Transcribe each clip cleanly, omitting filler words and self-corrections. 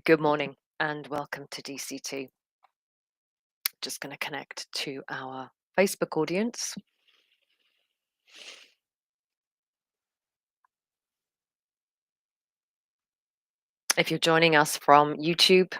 Good morning and welcome to DCT. Just going to connect to our Facebook audience. If you're joining us from YouTube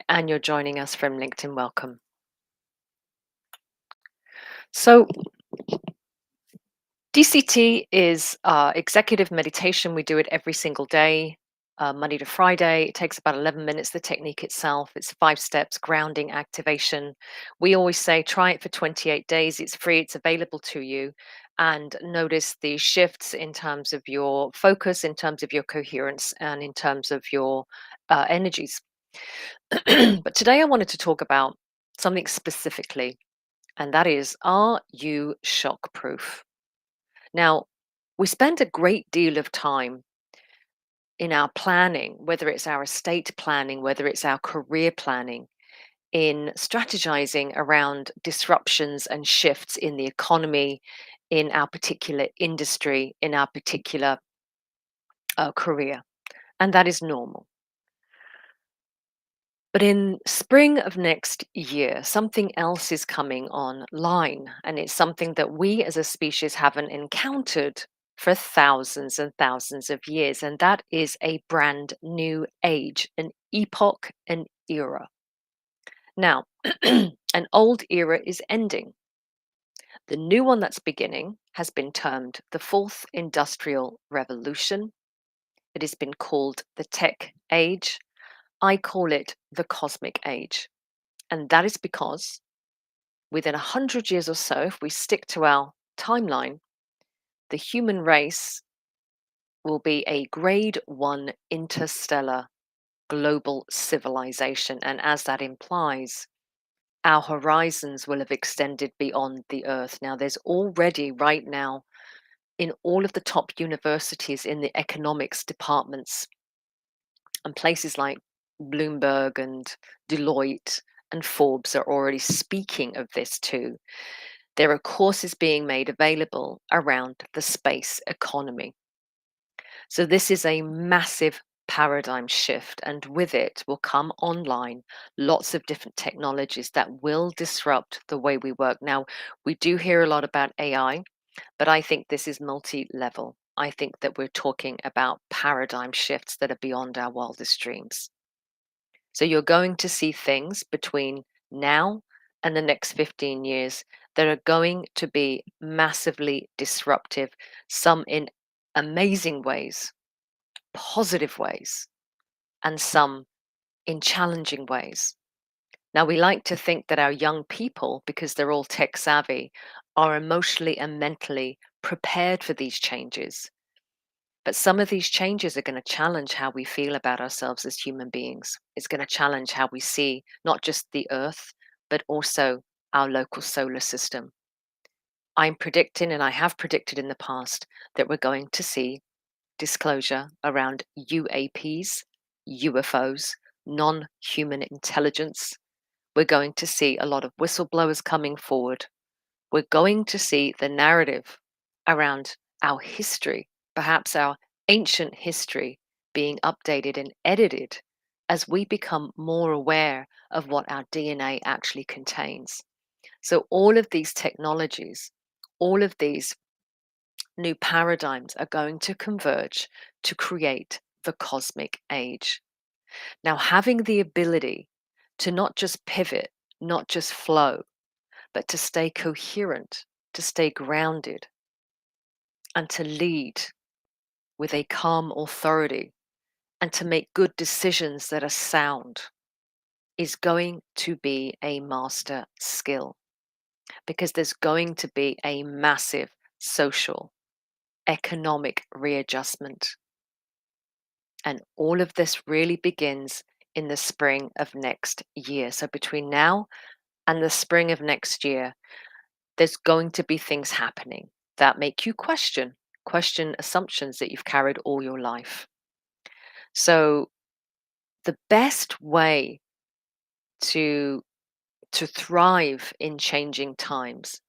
and you're joining us from LinkedIn, welcome. So, DCT is executive meditation. We do it every single day, Monday to Friday. It takes about 11 minutes, the technique itself. It's 5 steps, grounding, activation. We always say try it for 28 days. It's free, it's available to you. And notice the shifts in terms of your focus, in terms of your coherence, and in terms of your energies. But today I wanted to talk about something specifically, and that is, are you shock proof? Now, we spend a great deal of time in our planning, whether it's our estate planning, whether it's our career planning, in strategizing around disruptions and shifts in the economy, in our particular industry, in our particular career. And that is normal. But in spring of next year, something else is coming online, and it's something that we as a species haven't encountered for thousands and thousands of years, and that is a brand new age, an epoch, an era. Now, an old era is ending. The new one that's beginning has been termed the fourth industrial revolution. It has been called the tech age. I call it the cosmic age. And that is because within 100 years or so, if we stick to our timeline, the human race will be a grade 1 interstellar global civilization. And as that implies, our horizons will have extended beyond the Earth. Now, there's already, right now, in all of the top universities in the economics departments and places like Bloomberg and Deloitte and Forbes are already speaking of this too. There are courses being made available around the space economy. So, this is a massive paradigm shift, and with it will come online lots of different technologies that will disrupt the way we work. Now, we do hear a lot about AI, but I think this is multi level. I think that we're talking about paradigm shifts that are beyond our wildest dreams. So you're going to see things between now and the next 15 years that are going to be massively disruptive, some in amazing ways, positive ways, and some in challenging ways. Now, we like to think that our young people, because they're all tech savvy, are emotionally and mentally prepared for these changes. But some of these changes are going to challenge how we feel about ourselves as human beings. It's going to challenge how we see not just the Earth, but also our local solar system. I'm predicting, and I have predicted in the past, that we're going to see disclosure around UAPs, UFOs, non human intelligence. We're going to see a lot of whistleblowers coming forward. We're going to see the narrative around our history, perhaps our ancient history, being updated and edited as we become more aware of what our DNA actually contains. So, all of these technologies, all of these new paradigms are going to converge to create the cosmic age. Now, having the ability to not just pivot, not just flow, but to stay coherent, to stay grounded, and to lead with a calm authority and to make good decisions that are sound is going to be a master skill because there's going to be a massive social, economic readjustment. And all of this really begins in the spring of next year. So between now and the spring of next year, there's going to be things happening that make you question assumptions that you've carried all your life. So the best way to thrive in changing times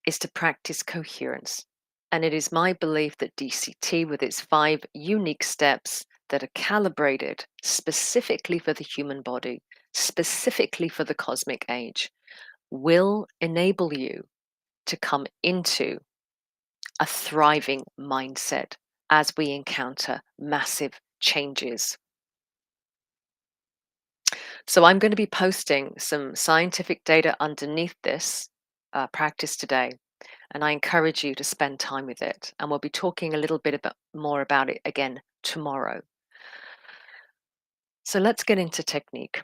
is to practice coherence And it is my belief that DCT, with its 5 unique steps that are calibrated specifically for the human body, specifically for the cosmic age, will enable you to come into a thriving mindset as we encounter massive changes. So, I'm going to be posting some scientific data underneath this practice today, and I encourage you to spend time with it. And we'll be talking a little bit more about it again tomorrow. So, let's get into technique.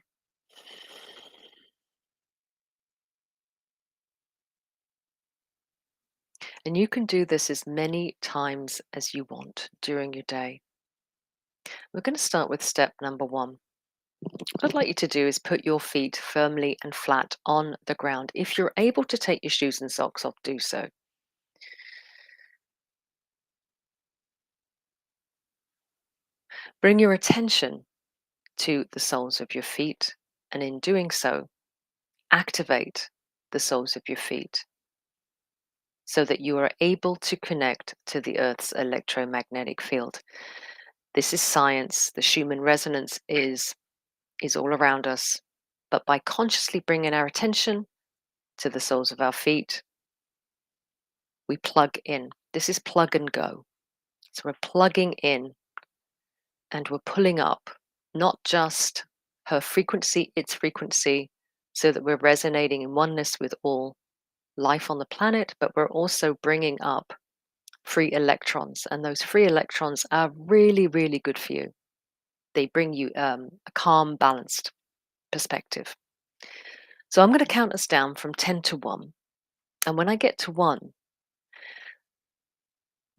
And you can do this as many times as you want during your day. We're going to start with step number 1. What I'd like you to do is put your feet firmly and flat on the ground. If you're able to take your shoes and socks off, do so. Bring your attention to the soles of your feet, and in doing so, activate the soles of your feet so that you are able to connect to the Earth's electromagnetic field. This is science. The Schumann resonance is all around us. But by consciously bringing our attention to the soles of our feet, we plug in. This is plug and go. So we're plugging in and we're pulling up not just her frequency, its frequency, so that we're resonating in oneness with all life on the planet, but we're also bringing up free electrons. And those free electrons are really, really good for you. They bring you a calm, balanced perspective. So I'm going to count us down from 10 to 1. And when I get to 1,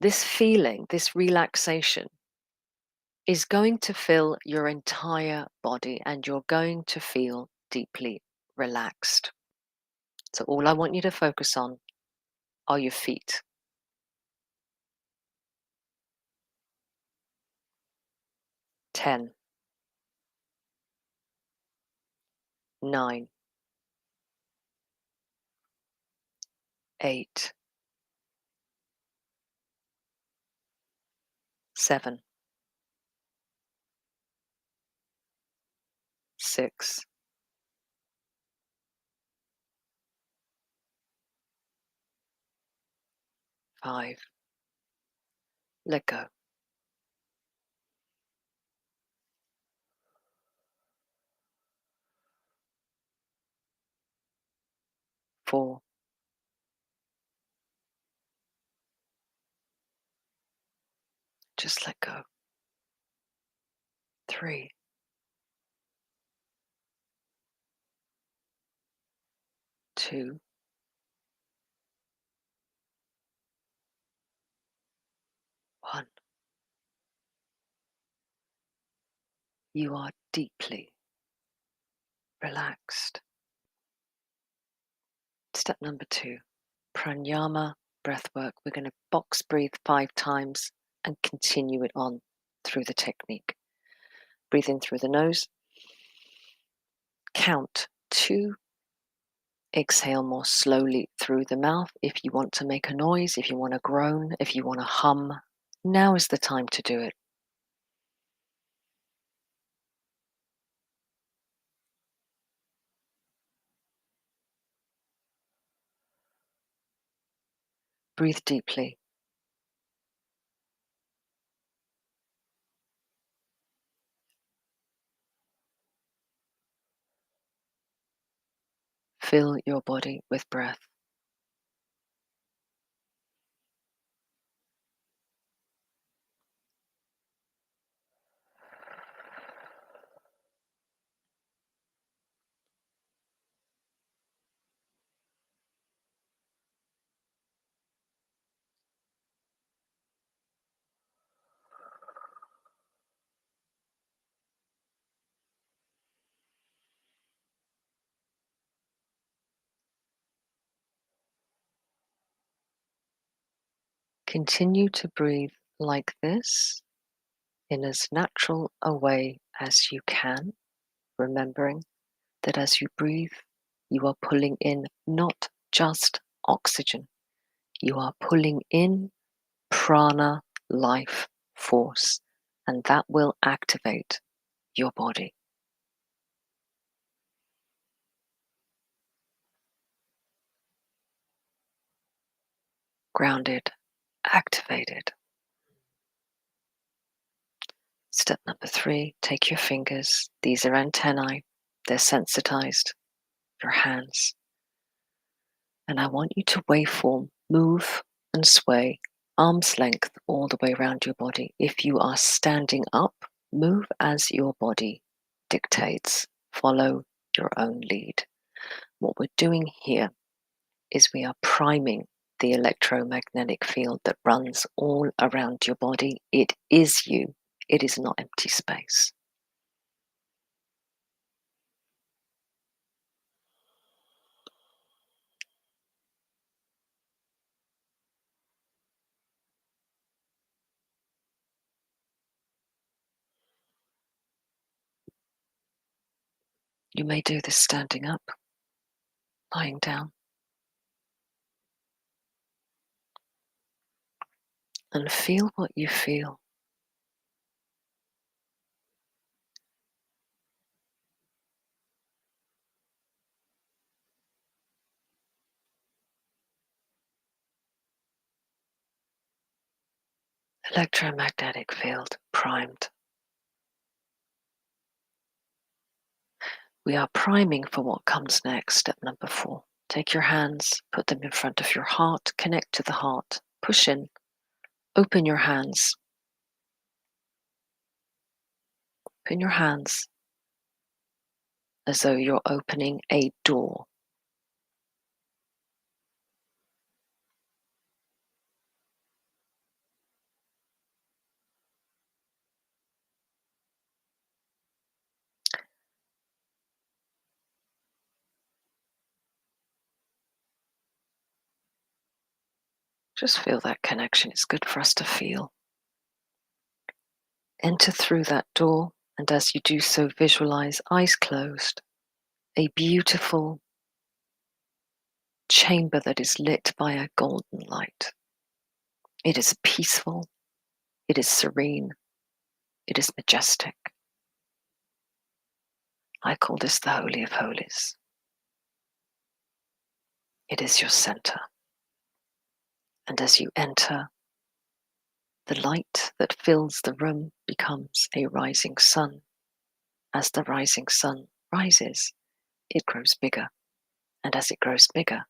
this feeling, this relaxation, is going to fill your entire body and you're going to feel deeply relaxed. So all I want you to focus on are your feet. 10, 9, 8, 7, 6, 5. Let go. 4. Just let go. 3. 2. 1. You are deeply relaxed. Step number 2. Pranayama breath work. We're going to box breathe 5 times and continue it on through the technique. Breathe in through the nose. Count 2. Exhale more slowly through the mouth. If you want to make a noise, if you want to groan, if you want to hum, now is the time to do it. Breathe deeply. Fill your body with breath. Continue to breathe like this in as natural a way as you can, remembering that as you breathe, you are pulling in not just oxygen, you are pulling in prana, life force, and that will activate your body. Grounded, activated. Step number 3, take your fingers. These are antennae. They're sensitized. Your hands. And I want you to waveform, move and sway, arm's length all the way around your body. If you are standing up, move as your body dictates. Follow your own lead. What we're doing here is we are priming the electromagnetic field that runs all around your body. It is you. It is not empty space. You may do this standing up, lying down, and feel what you feel. Electromagnetic field primed. We are priming for what comes next. Step number 4. Take your hands, put them in front of your heart, connect to the heart, push in, open your hands. Open your hands as though you're opening a door. Just feel that connection. It's good for us to feel. Enter through that door, and as you do so, visualize, eyes closed, a beautiful chamber that is lit by a golden light. It is peaceful, it is serene, it is majestic. I call this the Holy of Holies. It is your center. And as you enter, the light that fills the room becomes a rising sun. As the rising sun rises, it grows bigger. And as it grows bigger,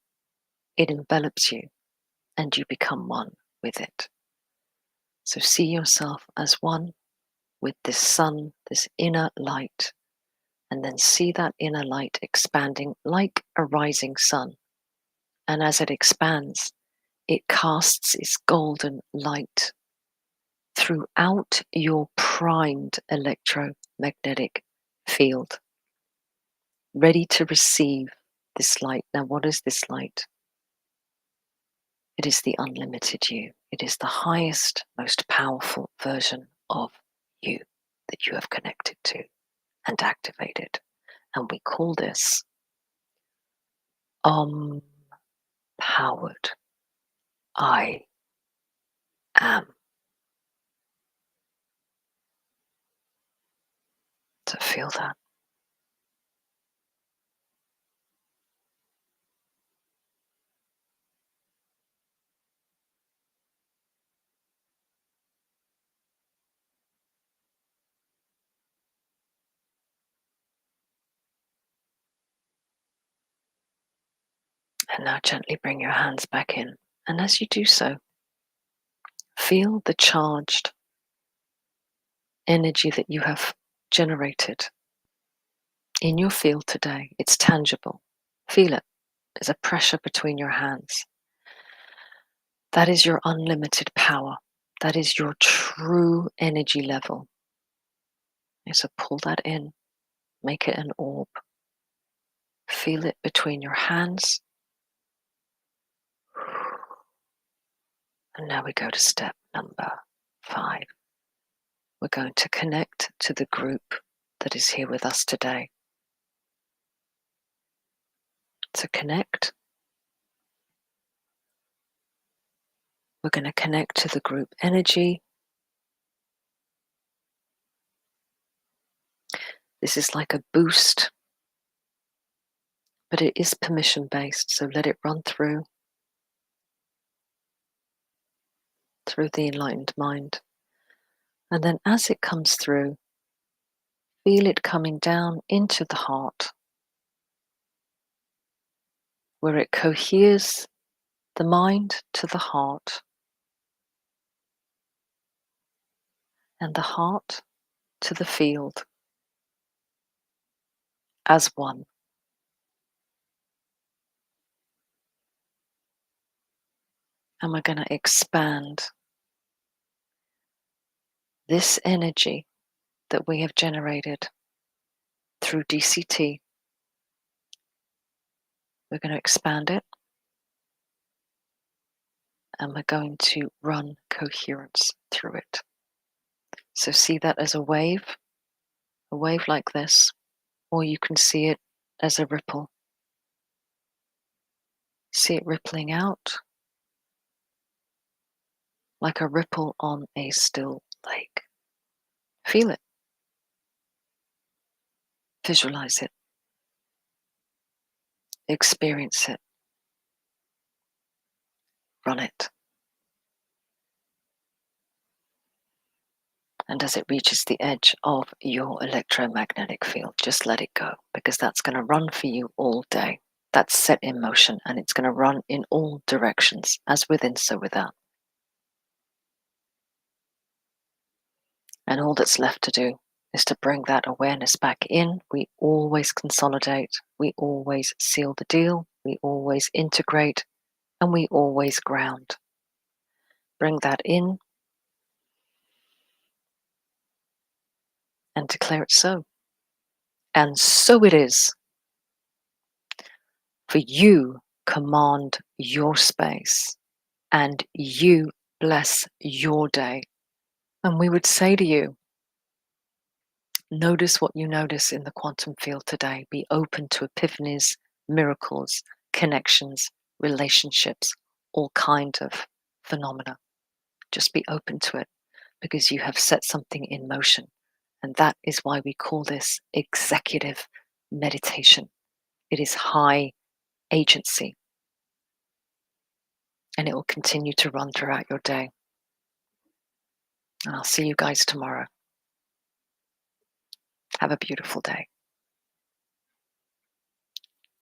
it envelops you and you become one with it. So see yourself as one with this sun, this inner light, and then see that inner light expanding like a rising sun. And as it expands, it casts its golden light throughout your primed electromagnetic field, ready to receive this light. Now, what is this light? It is the unlimited you. It is the highest, most powerful version of you that you have connected to and activated. And we call this powered. I am. To feel that. And now gently bring your hands back in. And as you do so, feel the charged energy that you have generated in your field today. It's tangible. Feel it. There's a pressure between your hands. That is your unlimited power. That is your true energy level. So pull that in. Make it an orb. Feel it between your hands. And now we go to step number 5. We're going to connect to the group that is here with us today. To connect, we're We're going to connect to the group energy. This is like a boost, but it is permission-based, so let it run through the enlightened mind. And then as it comes through, feel it coming down into the heart, where it coheres the mind to the heart, and the heart to the field as one. And we're going to expand this energy that we have generated through DCT. We're going to expand it, and we're going to run coherence through it. So see that as a wave like this, or you can see it as a ripple. See it rippling out like a ripple on a still lake. Feel it. Visualize it. Experience it. Run it. And as it reaches the edge of your electromagnetic field, just let it go, because that's going to run for you all day. That's set in motion, and it's going to run in all directions, as within, so without. And all that's left to do is to bring that awareness back in. We always consolidate, we always seal the deal, we always integrate, and we always ground. Bring that in and declare it so. And so it is. For you command your space, and you bless your day. And we would say to you, notice what you notice in the quantum field today. Be open to epiphanies, miracles, connections, relationships, all kinds of phenomena. Just be open to it, because you have set something in motion. And that is why we call this executive meditation. It is high agency, and it will continue to run throughout your day. And I'll see you guys tomorrow. Have a beautiful day.